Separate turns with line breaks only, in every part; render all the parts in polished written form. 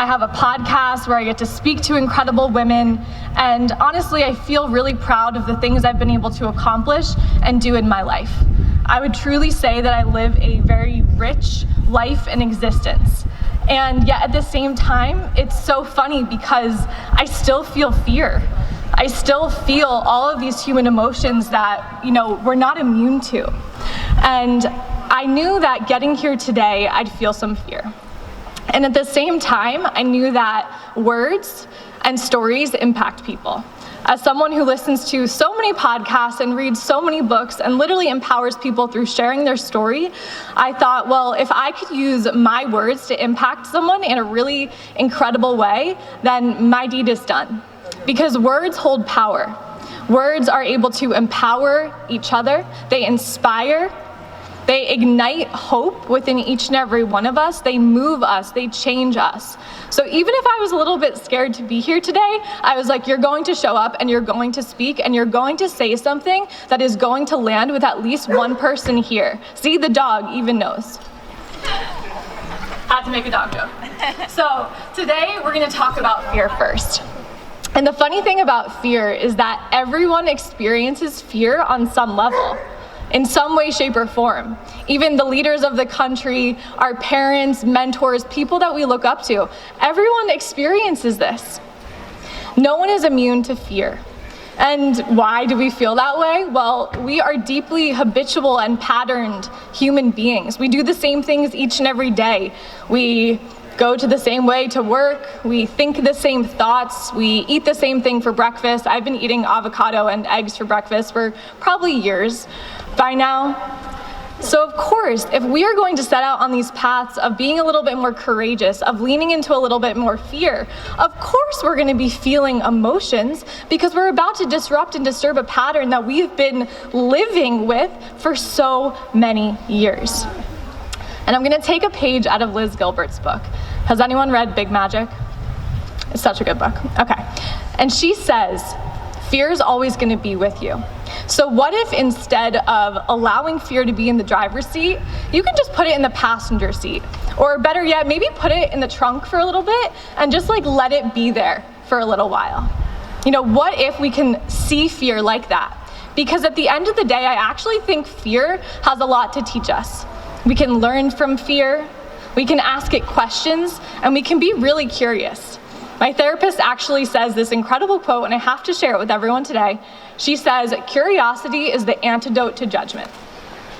I have a podcast where I get to speak to incredible women, and honestly, I feel really proud of the things I've been able to accomplish and do in my life. I would truly say that I live a very rich life and existence. And yet at the same time, it's so funny because I still feel fear. I still feel all of these human emotions that, we're not immune to. And I knew that getting here today, I'd feel some fear. And at the same time, I knew that words and stories impact people. As someone who listens to so many podcasts and reads so many books and literally empowers people through sharing their story, I thought, well, if I could use my words to impact someone in a really incredible way, then my deed is done. Because words hold power. Words are able to empower each other, they inspire, they ignite hope within each and every one of us, they move us, they change us. So even if I was a little bit scared to be here today, I was like, you're going to show up and you're going to speak and you're going to say something that is going to land with at least one person here. See, the dog even knows. Had to make a dog joke. So today we're gonna talk about fear first. And the funny thing about fear is that everyone experiences fear on some level, in some way, shape, or form. Even the leaders of the country, our parents, mentors, people that we look up to, everyone experiences this. No one is immune to fear. And why do we feel that way? Well, we are deeply habitual and patterned human beings. We do the same things each and every day. We go to the same way to work, we think the same thoughts, we eat the same thing for breakfast. I've been eating avocado and eggs for breakfast for probably years by now. So of course, if we are going to set out on these paths of being a little bit more courageous, of leaning into a little bit more fear, of course we're gonna be feeling emotions because we're about to disrupt and disturb a pattern that we've been living with for so many years. And I'm gonna take a page out of Liz Gilbert's book. Has anyone read Big Magic? It's such a good book. Okay. And she says, fear is always gonna be with you. So what if instead of allowing fear to be in the driver's seat, you can just put it in the passenger seat? Or better yet, maybe put it in the trunk for a little bit and just let it be there for a little while. What if we can see fear like that? Because at the end of the day, I actually think fear has a lot to teach us. We can learn from fear, we can ask it questions, and we can be really curious. My therapist actually says this incredible quote, and I have to share it with everyone today. She says, curiosity is the antidote to judgment.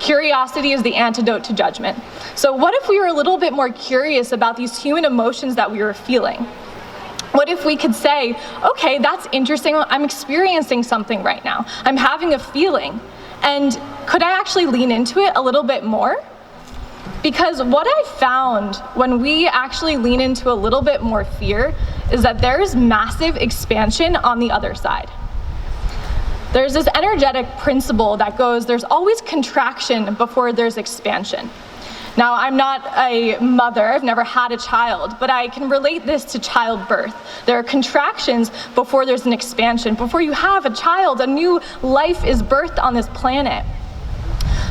Curiosity is the antidote to judgment. So what if we were a little bit more curious about these human emotions that we were feeling? What if we could say, okay, that's interesting, I'm experiencing something right now. I'm having a feeling, and could I actually lean into it a little bit more? Because what I found when we actually lean into a little bit more fear is that there's massive expansion on the other side. There's this energetic principle that goes, there's always contraction before there's expansion. Now, I'm not a mother, I've never had a child, but I can relate this to childbirth. There are contractions before there's an expansion. Before you have a child, a new life is birthed on this planet.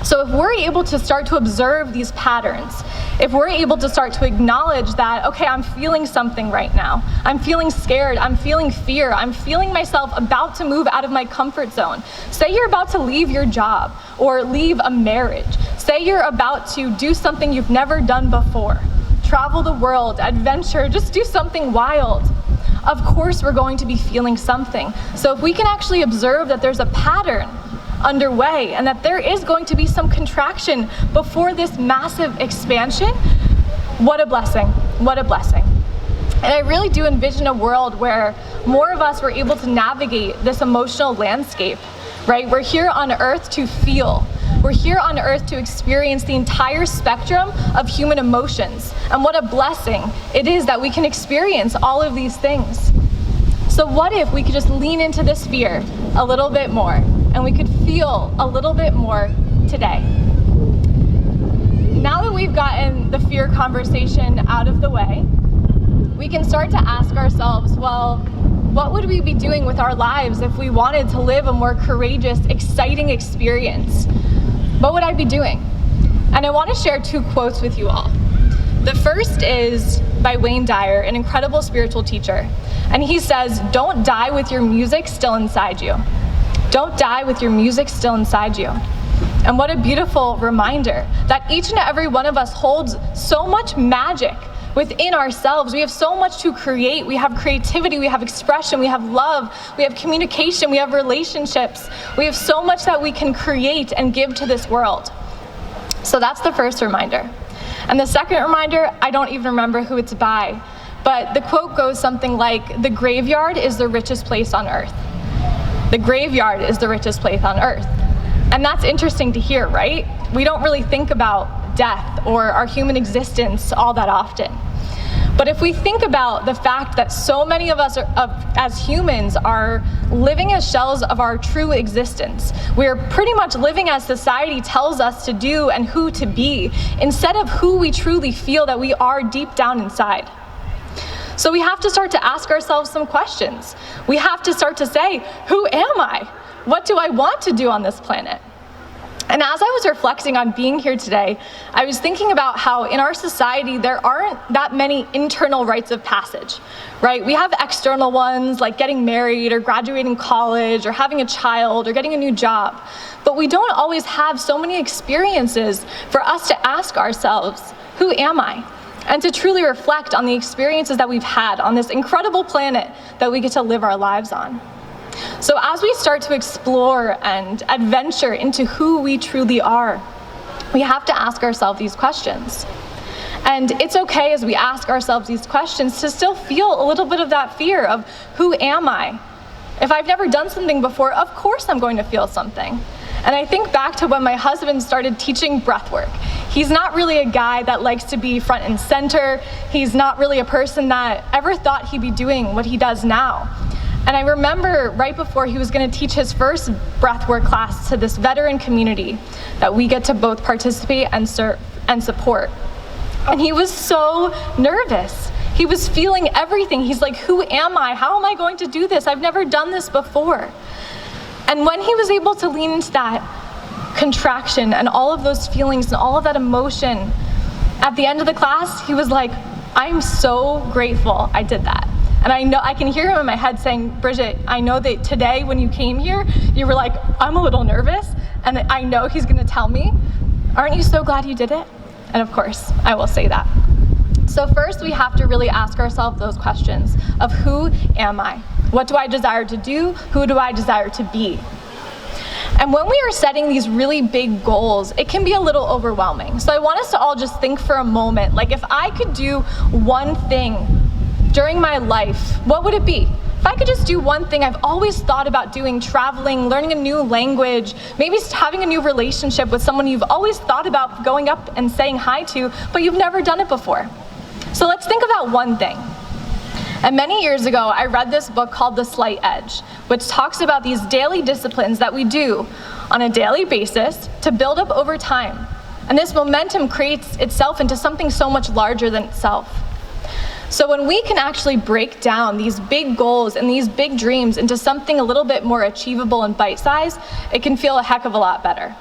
So if we're able to start to observe these patterns, if we're able to start to acknowledge that, okay, I'm feeling something right now, I'm feeling scared, I'm feeling fear, I'm feeling myself about to move out of my comfort zone. Say you're about to leave your job or leave a marriage. Say you're about to do something you've never done before. Travel the world, adventure, just do something wild. Of course we're going to be feeling something. So if we can actually observe that there's a pattern underway and that there is going to be some contraction before this massive expansion, what a blessing, what a blessing. And I really do envision a world where more of us were able to navigate this emotional landscape, right? We're here on earth to feel. We're here on earth to experience the entire spectrum of human emotions. And what a blessing it is that we can experience all of these things. So what if we could just lean into this fear a little bit more and we could feel a little bit more today? Now that we've gotten the fear conversation out of the way, we can start to ask ourselves, well, what would we be doing with our lives if we wanted to live a more courageous, exciting experience? What would I be doing? And I want to share two quotes with you all. The first is, by Wayne Dyer, an incredible spiritual teacher. And he says, don't die with your music still inside you. Don't die with your music still inside you. And what a beautiful reminder that each and every one of us holds so much magic within ourselves. We have so much to create. We have creativity, we have expression, we have love, we have communication, we have relationships. We have so much that we can create and give to this world. So that's the first reminder. And the second reminder, I don't even remember who it's by, but the quote goes something like, the graveyard is the richest place on earth. The graveyard is the richest place on earth. And that's interesting to hear, right? We don't really think about death or our human existence all that often. But if we think about the fact that so many of us as humans are living as shells of our true existence, we're pretty much living as society tells us to do and who to be, instead of who we truly feel that we are deep down inside. So we have to start to ask ourselves some questions. We have to start to say, who am I? What do I want to do on this planet? And as I was reflecting on being here today, I was thinking about how in our society, there aren't that many internal rites of passage, right? We have external ones like getting married or graduating college or having a child or getting a new job. But we don't always have so many experiences for us to ask ourselves, who am I? And to truly reflect on the experiences that we've had on this incredible planet that we get to live our lives on. So as we start to explore and adventure into who we truly are, we have to ask ourselves these questions. And it's okay as we ask ourselves these questions to still feel a little bit of that fear of, who am I? If I've never done something before, of course I'm going to feel something. And I think back to when my husband started teaching breath work. He's not really a guy that likes to be front and center. He's not really a person that ever thought he'd be doing what he does now. And I remember right before he was going to teach his first breathwork class to this veteran community that we get to both participate and serve and support. And he was so nervous. He was feeling everything. He's like, who am I? How am I going to do this? I've never done this before. And when he was able to lean into that contraction and all of those feelings and all of that emotion, at the end of the class, he was like, I'm so grateful I did that. And I know I can hear him in my head saying, Bridget, I know that today when you came here, you were like, I'm a little nervous, and I know he's gonna tell me, aren't you so glad you did it? And of course, I will say that. So first, we have to really ask ourselves those questions of, who am I? What do I desire to do? Who do I desire to be? And when we are setting these really big goals, it can be a little overwhelming. So I want us to all just think for a moment, like if I could do one thing during my life, what would it be? If I could just do one thing I've always thought about doing, traveling, learning a new language, maybe having a new relationship with someone you've always thought about going up and saying hi to, but you've never done it before. So let's think about one thing. And many years ago, I read this book called The Slight Edge, which talks about these daily disciplines that we do on a daily basis to build up over time. And this momentum creates itself into something so much larger than itself. So when we can actually break down these big goals and these big dreams into something a little bit more achievable and bite-sized, it can feel a heck of a lot better.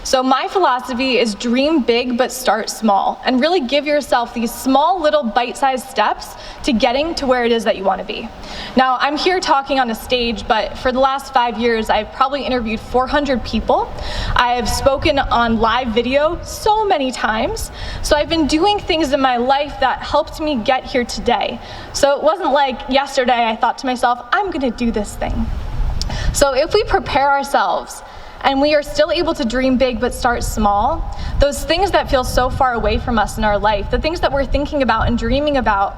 So my philosophy is dream big but start small, and really give yourself these small little bite-sized steps to getting to where it is that you want to be. Now, I'm here talking on a stage, but for the last 5 years, I've probably interviewed 400 people. I have spoken on live video so many times. So I've been doing things in my life that helped me get here today. So it wasn't like yesterday I thought to myself, I'm going to do this thing. So if we prepare ourselves and we are still able to dream big but start small, those things that feel so far away from us in our life, the things that we're thinking about and dreaming about,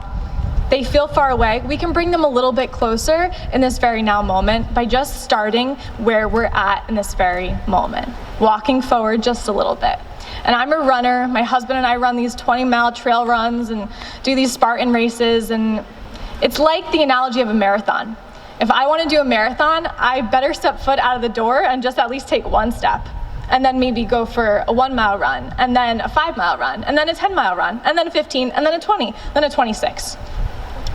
they feel far away, we can bring them a little bit closer in this very now moment by just starting where we're at in this very moment, walking forward just a little bit. And I'm a runner. My husband and I run these 20-mile trail runs and do these Spartan races, and it's like the analogy of a marathon. If I want to do a marathon, I better step foot out of the door and just at least take one step, and then maybe go for a 1-mile run, and then a 5-mile run, and then a 10-mile run, and then a 15, and then a 20, then a 26.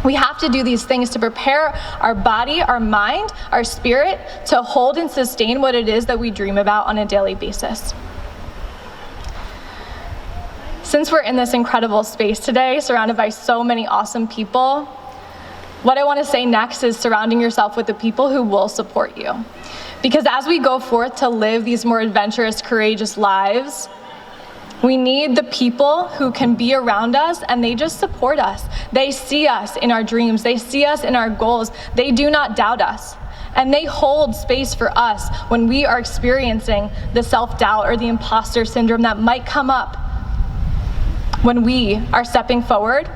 We have to do these things to prepare our body, our mind, our spirit to hold and sustain what it is that we dream about on a daily basis. since we're in this incredible space today, surrounded by so many awesome people, what I want to say next is surrounding yourself with the people who will support you. Because as we go forth to live these more adventurous, courageous lives, we need the people who can be around us and they just support us. They see us in our dreams. They see us in our goals. They do not doubt us. And they hold space for us when we are experiencing the self-doubt or the imposter syndrome that might come up when we are stepping forward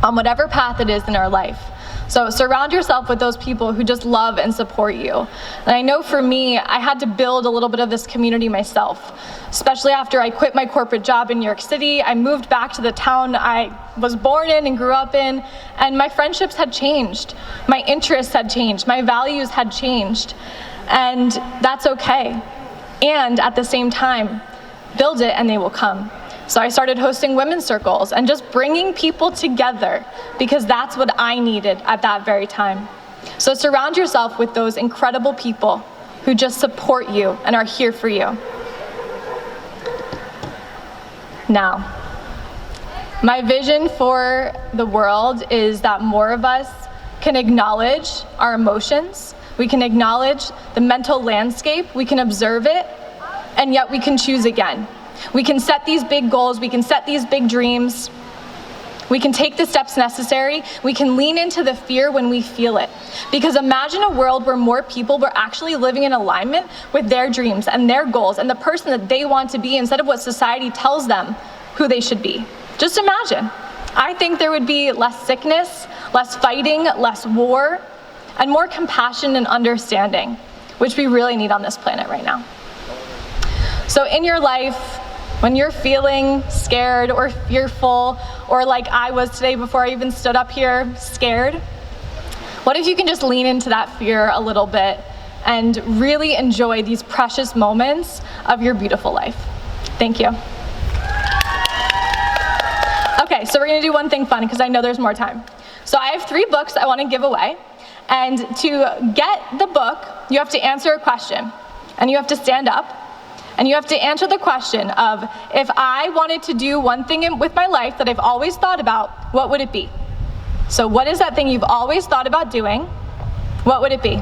on whatever path it is in our life. So surround yourself with those people who just love and support you. And I know for me, I had to build a little bit of this community myself, especially after I quit my corporate job in New York City. I moved back to the town I was born in and grew up in, and my friendships had changed. My interests had changed. My values had changed. And that's okay. And at the same time, build it and they will come. So I started hosting women's circles and just bringing people together because that's what I needed at that very time. So surround yourself with those incredible people who just support you and are here for you. Now, my vision for the world is that more of us can acknowledge our emotions, we can acknowledge the mental landscape, we can observe it, and yet we can choose again. We can set these big goals, we can set these big dreams, we can take the steps necessary, we can lean into the fear when we feel it. Because imagine a world where more people were actually living in alignment with their dreams and their goals and the person that they want to be instead of what society tells them who they should be. Just imagine. I think there would be less sickness, less fighting, less war, and more compassion and understanding, which we really need on this planet right now. So in your life, when you're feeling scared or fearful, or like I was today before I even stood up here, scared, what if you can just lean into that fear a little bit and really enjoy these precious moments of your beautiful life? Thank you. Okay, so we're gonna do one thing fun because I know there's more time. So I have 3 books I wanna give away. And to get the book, you have to answer a question and you have to stand up. And you have to answer the question of, if I wanted to do one thing with my life that I've always thought about, what would it be? So what is that thing you've always thought about doing? What would it be?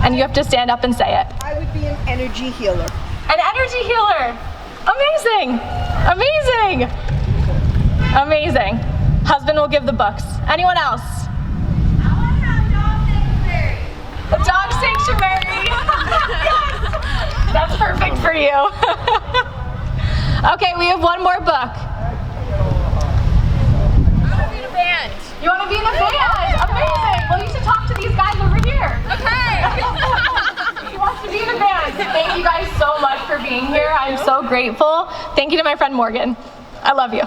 And you have to stand up and say it.
I would be an energy healer.
An energy healer! Amazing! Amazing! Amazing. Husband will give the books. Anyone else?
I want to have a dog sanctuary.
The dog sanctuary! Yes! That's perfect for you. Okay, we have one more book.
I want to be in a band.
You want to be in a band? Amazing. Well, you should talk to these guys over here.
Okay.
He wants to be in a band. Thank you guys so much for being here. I'm so grateful. Thank you to my friend Morgan. I love you.